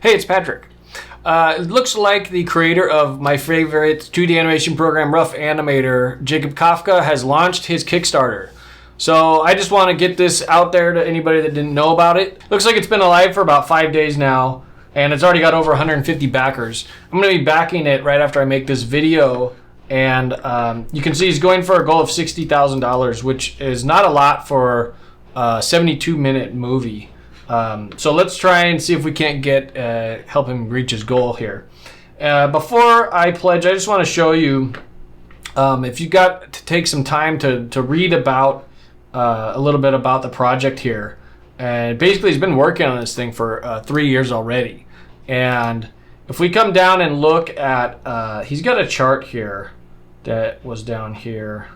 Hey, it's Patrick. It looks like the creator of my favorite 2D animation program, Rough Animator, Jacob Kafka, has launched his Kickstarter. So I just want to get this out there to anybody that didn't know about it. Looks like it's been alive for about 5 days now, and it's already got over 150 backers. I'm going to be backing it right after I make this video, and you can see he's going for a goal of $60,000, which is not a lot for a 72-minute movie. So let's try and see if we can't help him reach his goal here. Before I pledge, I just want to show you, if you got to take some time to read about a little bit about the project here. And basically he's been working on this thing for 3 years already. And if we come down and look at, he's got a chart here that was down here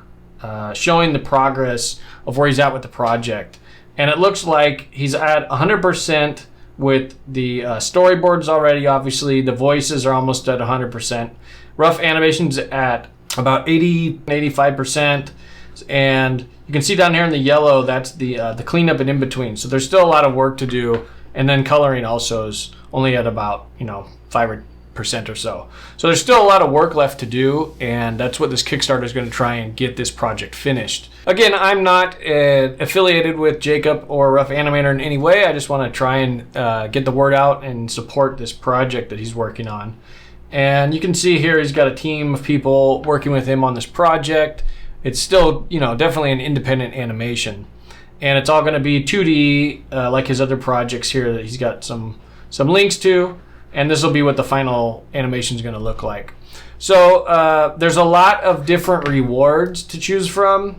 showing the progress of where he's at with the project. And it looks like he's at 100% with the storyboards already. Obviously, the voices are almost at 100%. Rough animation's at about 85%. And you can see down here in the yellow, that's the cleanup and in between. So there's still a lot of work to do. And then coloring also is only at about 5% or so. So there's still a lot of work left to do, and that's what this Kickstarter is going to try and get this project finished. Again, I'm not affiliated with Jacob or Rough Animator in any way. I just want to try and get the word out and support this project that he's working on. And you can see here he's got a team of people working with him on this project. It's still, definitely an independent animation. And it's all going to be 2D like his other projects here that he's got some links to. And this will be what the final animation is going to look like. So there's a lot of different rewards to choose from.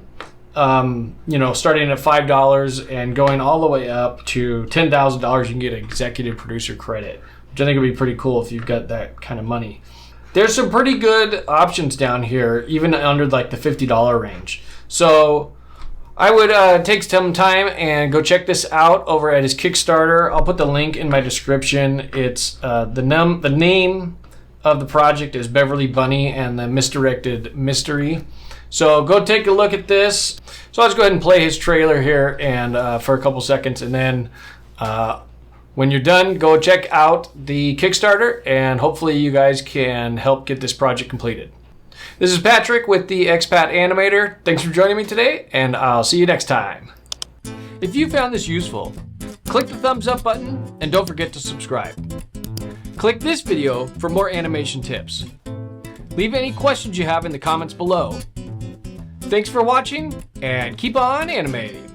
Starting at $5 and going all the way up to $10,000, you can get executive producer credit, which I think would be pretty cool if you've got that kind of money. There's some pretty good options down here, even under like the $50 range. So I would take some time and go check this out over at his Kickstarter. I'll put the link in my description. It's the name of the project is Beverly Bunny and the Misdirected Mystery. So go take a look at this. So let's go ahead and play his trailer here and for a couple seconds, and then when you're done, go check out the Kickstarter, and hopefully you guys can help get this project completed. This is Patrick with the Expat Animator. Thanks for joining me today, and I'll see you next time. If you found this useful, click the thumbs up button and don't forget to subscribe. Click this video for more animation tips. Leave any questions you have in the comments below. Thanks for watching, and keep on animating.